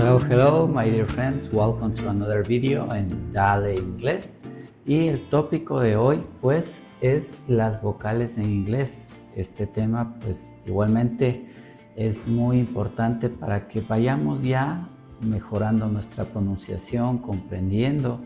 Hello, my dear friends. Welcome to another video en Dale Inglés. Y el tópico de hoy, pues, es las vocales en inglés. Este tema, pues, igualmente es muy importante para que vayamos ya mejorando nuestra pronunciación, comprendiendo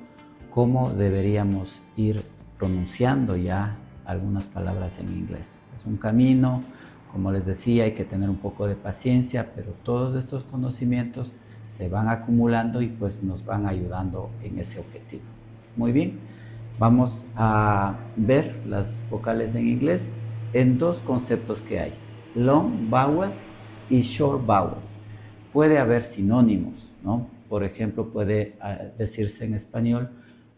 cómo deberíamos ir pronunciando ya algunas palabras en inglés. Es un camino, como les decía, hay que tener un poco de paciencia, pero todos estos conocimientos se van acumulando y pues nos van ayudando en ese objetivo. Muy bien, vamos a ver las vocales en inglés en dos conceptos que hay: long vowels y short vowels. Puede haber sinónimos, ¿no? Por ejemplo, puede decirse en español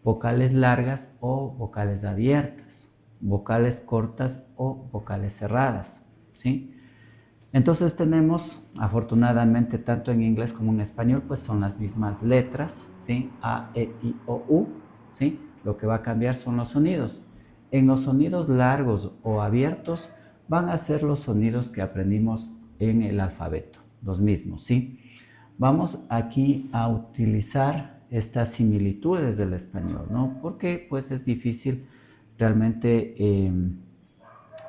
vocales largas o vocales abiertas, vocales cortas o vocales cerradas, ¿sí? Entonces tenemos, afortunadamente, tanto en inglés como en español, pues son las mismas letras, ¿sí? A, E, I, O, U, ¿sí? Lo que va a cambiar son los sonidos. En los sonidos largos o abiertos van a ser los sonidos que aprendimos en el alfabeto, los mismos, ¿sí? Vamos aquí a utilizar estas similitudes del español, ¿no? Porque pues es difícil realmente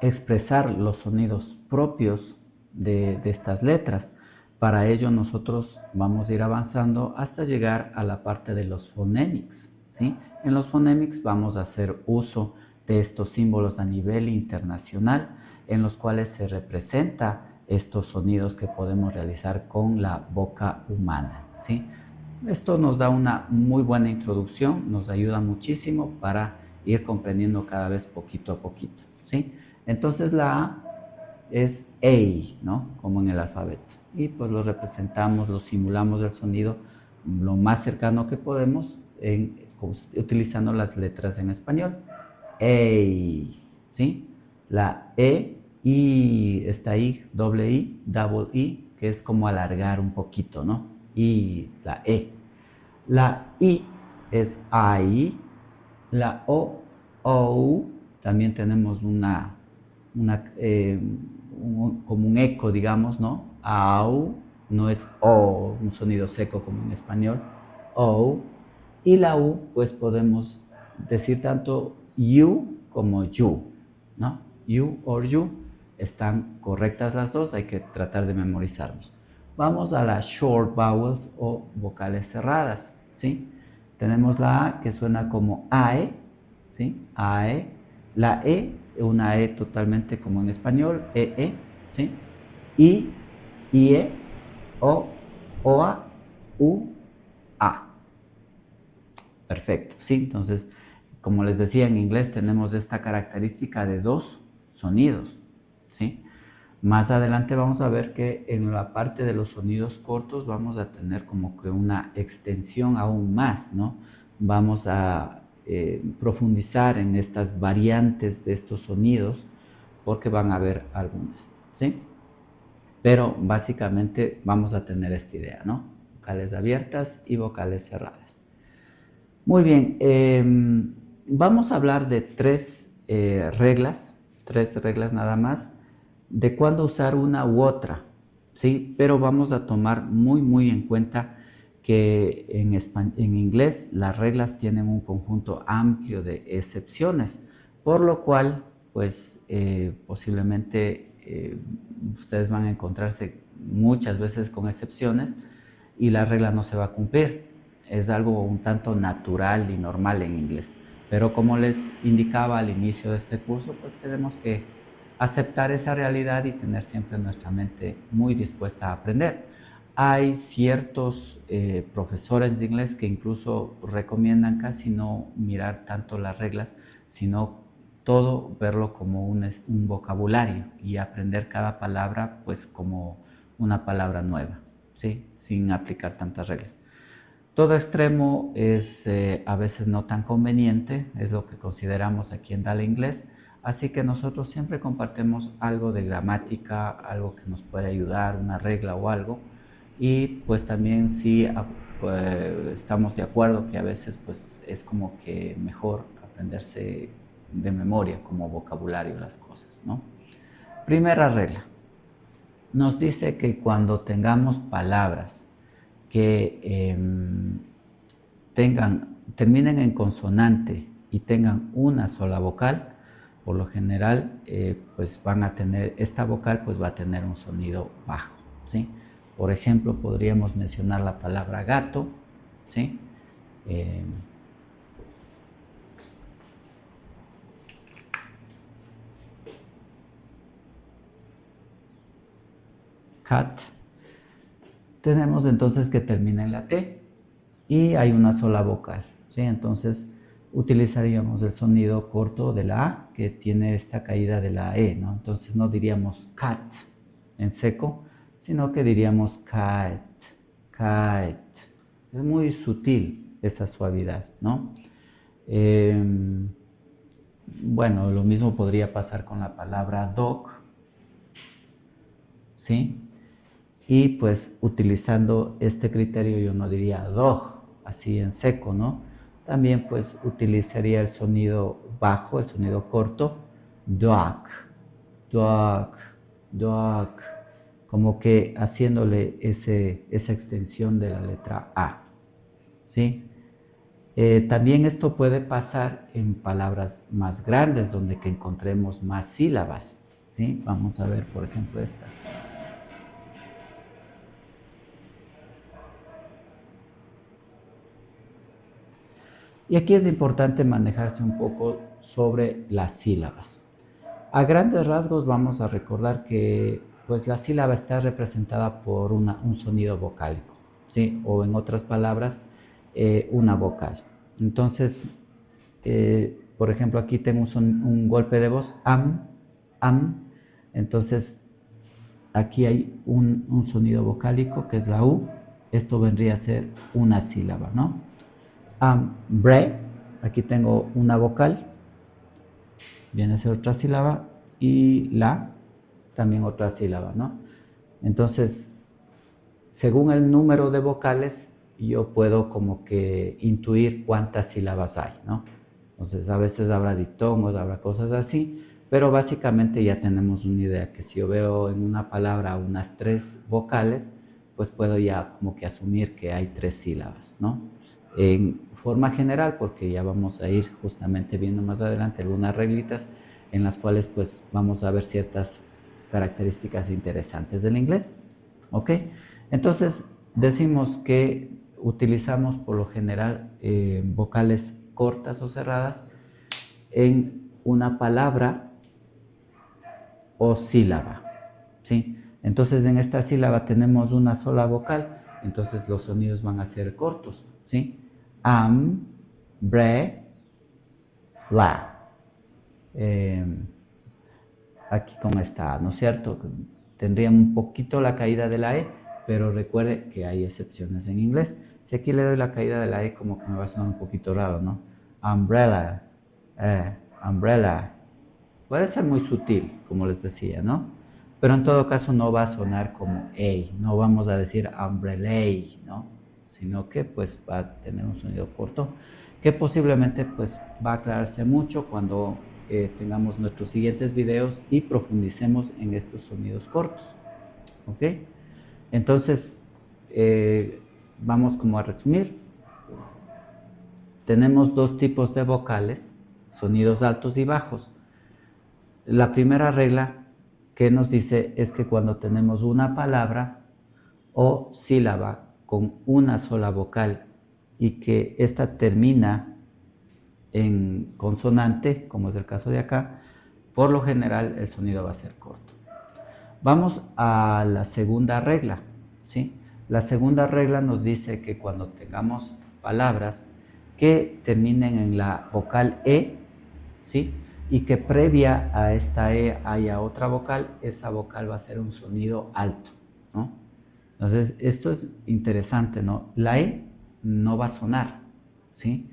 expresar los sonidos propios de estas letras. Para ello nosotros vamos a ir avanzando hasta llegar a la parte de los phonemics, ¿sí? En los phonemics vamos a hacer uso de estos símbolos a nivel internacional en los cuales se representa estos sonidos que podemos realizar con la boca humana, ¿sí? Esto nos da una muy buena introducción, nos ayuda muchísimo para ir comprendiendo cada vez poquito a poquito, ¿sí? Entonces la A es A, ¿no? Como en el alfabeto. Y pues lo representamos, lo simulamos el sonido lo más cercano que podemos utilizando las letras en español. A, ¿sí? La I, está ahí, double I, que es como alargar un poquito, ¿no? Y la E. La I es I, la O, también tenemos como un eco, digamos, ¿no? Au, no es O, un sonido seco como en español, O. Y la U, pues podemos decir tanto you como you, ¿no? You or you, están correctas las dos, hay que tratar de memorizarlos. Vamos a las short vowels o vocales cerradas, ¿sí? Tenemos la A que suena como AE, ¿sí? AE. La E, una E totalmente como en español, ¿sí? I, IE, O, OA, U, A. Perfecto, ¿sí? Entonces, como les decía, en inglés tenemos esta característica de dos sonidos, ¿sí? Más adelante vamos a ver que en la parte de los sonidos cortos vamos a tener como que una extensión aún más, ¿no? Vamos a profundizar en estas variantes de estos sonidos porque van a haber algunas, ¿sí? Pero básicamente vamos a tener esta idea, ¿no? Vocales abiertas y vocales cerradas. Muy bien, vamos a hablar de tres reglas nada más, de cuándo usar una u otra, ¿sí? Pero vamos a tomar muy en cuenta que en inglés las reglas tienen un conjunto amplio de excepciones, por lo cual, pues posiblemente ustedes van a encontrarse muchas veces con excepciones y la regla no se va a cumplir. Es algo un tanto natural y normal en inglés. Pero como les indicaba al inicio de este curso, pues tenemos que aceptar esa realidad y tener siempre nuestra mente muy dispuesta a aprender. Hay ciertos profesores de inglés que incluso recomiendan casi no mirar tanto las reglas, sino todo verlo como un vocabulario y aprender cada palabra pues como una palabra nueva, ¿sí? Sin aplicar tantas reglas. Todo extremo es a veces no tan conveniente, es lo que consideramos aquí en Dale Inglés, así que nosotros siempre compartimos algo de gramática, algo que nos puede ayudar, una regla o algo, y pues también sí estamos de acuerdo que a veces pues es como que mejor aprenderse de memoria como vocabulario las cosas, ¿no? Primera regla, nos dice que cuando tengamos palabras que terminen en consonante y tengan una sola vocal, por lo general, pues van a tener, esta vocal pues va a tener un sonido bajo, ¿sí? Por ejemplo, podríamos mencionar la palabra gato, ¿sí? Cat. Tenemos entonces que termina en la T y hay una sola vocal, ¿sí? Entonces utilizaríamos el sonido corto de la A que tiene esta caída de la E, ¿no? Entonces no diríamos cat en seco, sino que diríamos kite, kite. Es muy sutil esa suavidad, ¿no? Bueno, lo mismo podría pasar con la palabra dog, ¿sí? Y pues utilizando este criterio yo no diría dog, así en seco, ¿no? También pues utilizaría el sonido bajo, el sonido corto, dog, dog, dog, como que haciéndole esa extensión de la letra A, ¿sí? También esto puede pasar en palabras más grandes, donde que encontremos más sílabas, ¿sí? Vamos a ver, por ejemplo, esta. Y aquí es importante manejarse un poco sobre las sílabas. A grandes rasgos vamos a recordar que pues, la sílaba está representada por un sonido vocálico, ¿sí? O en otras palabras, una vocal. Entonces, por ejemplo, aquí tengo un golpe de voz, am. Entonces, aquí hay un sonido vocálico que es la U. Esto vendría a ser una sílaba, ¿no? Bre, aquí tengo una vocal, viene a ser otra sílaba, y la, también otra sílaba, ¿no? Entonces, según el número de vocales, yo puedo como que intuir cuántas sílabas hay, ¿no? Entonces, a veces habrá diptongos, habrá cosas así, pero básicamente ya tenemos una idea que si yo veo en una palabra unas 3 vocales, pues puedo ya como que asumir que hay 3 sílabas, ¿no? En forma general, porque ya vamos a ir justamente viendo más adelante algunas reglitas en las cuales pues vamos a ver ciertas características interesantes del inglés, ¿ok? Entonces decimos que utilizamos por lo general vocales cortas o cerradas en una palabra o sílaba, ¿sí? Entonces en esta sílaba tenemos una sola vocal, entonces los sonidos van a ser cortos, ¿sí? Bre, la. Aquí con esta A, ¿no es cierto? Tendría un poquito la caída de la E, pero recuerde que hay excepciones en inglés. Si aquí le doy la caída de la E, como que me va a sonar un poquito raro, ¿no? Umbrella, umbrella. Puede ser muy sutil, como les decía, ¿no? Pero en todo caso no va a sonar como A, no vamos a decir umbrella, ¿no? Sino que pues va a tener un sonido corto que posiblemente pues va a aclararse mucho cuando tengamos nuestros siguientes videos y profundicemos en estos sonidos cortos, ¿ok? Entonces, vamos como a resumir. Tenemos 2 tipos de vocales, sonidos altos y bajos. La primera regla que nos dice es que cuando tenemos una palabra o sílaba con una sola vocal y que ésta termina en consonante, como es el caso de acá, por lo general el sonido va a ser corto. Vamos a la segunda regla, ¿sí? La segunda regla nos dice que cuando tengamos palabras que terminen en la vocal E, ¿sí? Y que previa a esta E haya otra vocal, esa vocal va a ser un sonido alto, ¿no? Entonces, esto es interesante, ¿no? La E no va a sonar, ¿sí?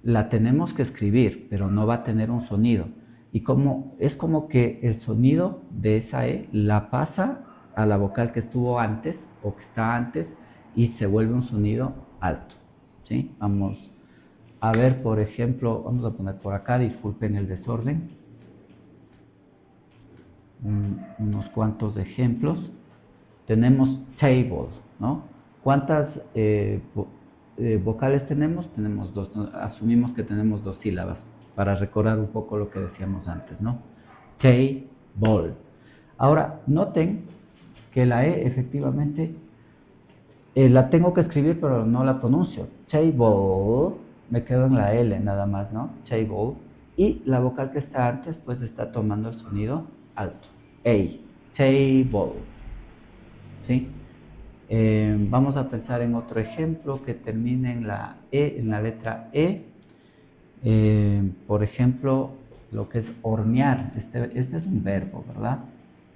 La tenemos que escribir, pero no va a tener un sonido. Y es como que el sonido de esa E la pasa a la vocal que estuvo antes o que está antes y se vuelve un sonido alto, ¿sí? Vamos a ver, por ejemplo, vamos a poner por acá, disculpen el desorden, unos cuantos ejemplos. Tenemos table, ¿no? ¿Cuántas vocales tenemos? Tenemos dos, ¿no? Asumimos que tenemos dos sílabas para recordar un poco lo que decíamos antes, ¿no? Table. Ahora, noten que la E efectivamente la tengo que escribir, pero no la pronuncio. Table, me quedo en la L nada más, ¿no? Table. Y la vocal que está antes, pues está tomando el sonido alto. A, table. ¿Sí? Vamos a pensar en otro ejemplo que termine en la E, en la letra E. Por ejemplo, lo que es hornear. Este es un verbo, ¿verdad?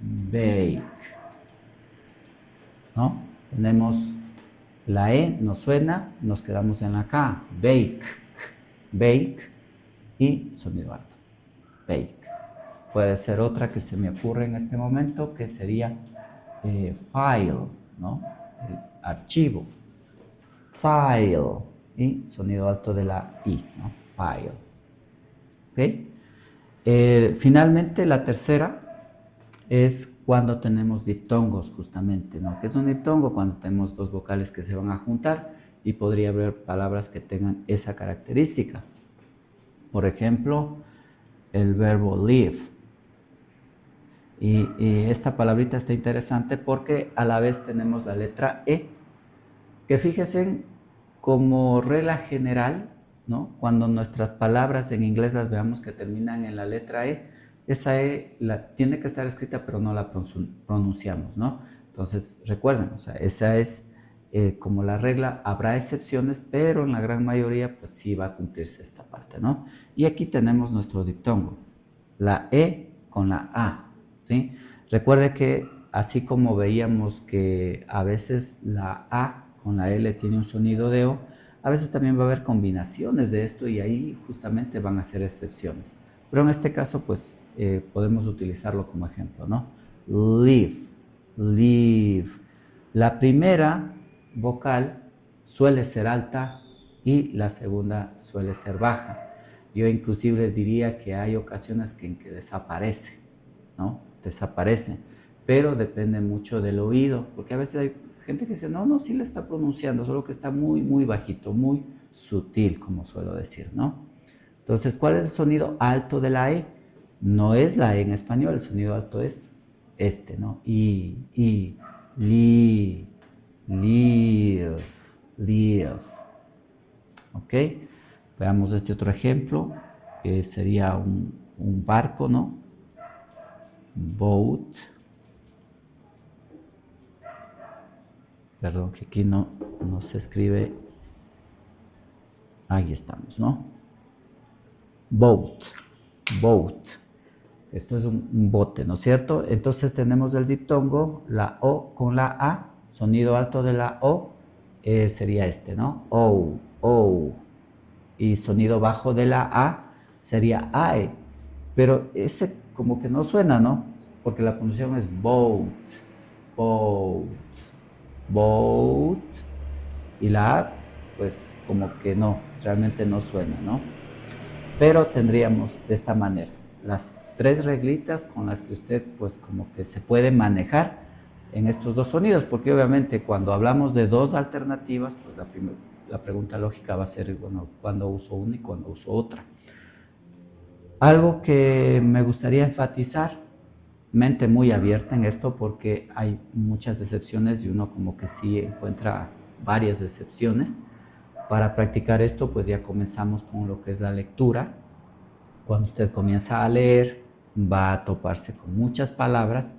Bake. ¿No? Tenemos la E, nos suena, nos quedamos en la K. Bake. Bake. Y sonido alto. Bake. Puede ser otra que se me ocurre en este momento, que sería file, ¿no? El archivo. File. Y sonido alto de la I, ¿no? File. ¿Ok? Finalmente, la tercera es cuando tenemos diptongos, justamente, ¿no? ¿Qué es un diptongo? Cuando tenemos dos vocales que se van a juntar, y podría haber palabras que tengan esa característica. Por ejemplo, el verbo live. Y esta palabrita está interesante porque a la vez tenemos la letra E, que fíjense, como regla general, ¿no? Cuando nuestras palabras en inglés las veamos que terminan en la letra E, esa E tiene que estar escrita, pero no la pronunciamos, ¿no? Entonces, recuerden, o sea, esa es como la regla. Habrá excepciones, pero en la gran mayoría, pues sí va a cumplirse esta parte, ¿no? Y aquí tenemos nuestro diptongo, la E con la A, ¿sí? Recuerde que así como veíamos que a veces la A con la L tiene un sonido de O, a veces también va a haber combinaciones de esto y ahí justamente van a ser excepciones. Pero en este caso, pues podemos utilizarlo como ejemplo, ¿no? Live, live. La primera vocal suele ser alta y la segunda suele ser baja. Yo inclusive diría que hay ocasiones en que desaparece, ¿no? Desaparece, pero depende mucho del oído, porque a veces hay gente que dice, no, sí la está pronunciando, solo que está muy, muy bajito, muy sutil, como suelo decir, ¿no? Entonces, ¿cuál es el sonido alto de la E? No es la E en español, el sonido alto es este, ¿no? Live, live. ¿Ok? Veamos este otro ejemplo, que sería un barco, ¿no? Boat. Perdón, que aquí no se escribe. Ahí estamos, ¿no? Boat. Boat. Esto es un bote, ¿no es cierto? Entonces tenemos el diptongo, la O con la A, sonido alto de la O sería este, ¿no? O, O. Y sonido bajo de la A sería AE. Pero ese como que no suena, ¿no? Porque la pronunciación es boat, boat, boat. Y la A, pues como que no, realmente no suena, ¿no? Pero tendríamos de esta manera las tres reglitas con las que usted pues como que se puede manejar en estos dos sonidos, porque obviamente cuando hablamos de dos alternativas, pues la pregunta lógica va a ser, bueno, ¿cuándo uso una y cuándo uso otra? Algo que me gustaría enfatizar, mente muy abierta en esto, porque hay muchas excepciones y uno como que sí encuentra varias excepciones. Para practicar esto, pues ya comenzamos con lo que es la lectura. Cuando usted comienza a leer, va a toparse con muchas palabras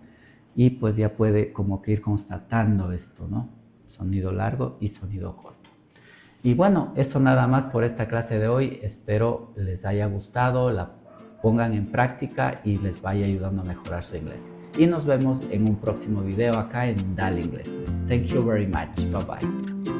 y pues ya puede como que ir constatando esto, ¿no? Sonido largo y sonido corto. Y bueno, eso nada más por esta clase de hoy. Espero les haya gustado, la pongan en práctica y les vaya ayudando a mejorar su inglés. Y nos vemos en un próximo video acá en Dale Inglés. Thank you very much. Bye bye.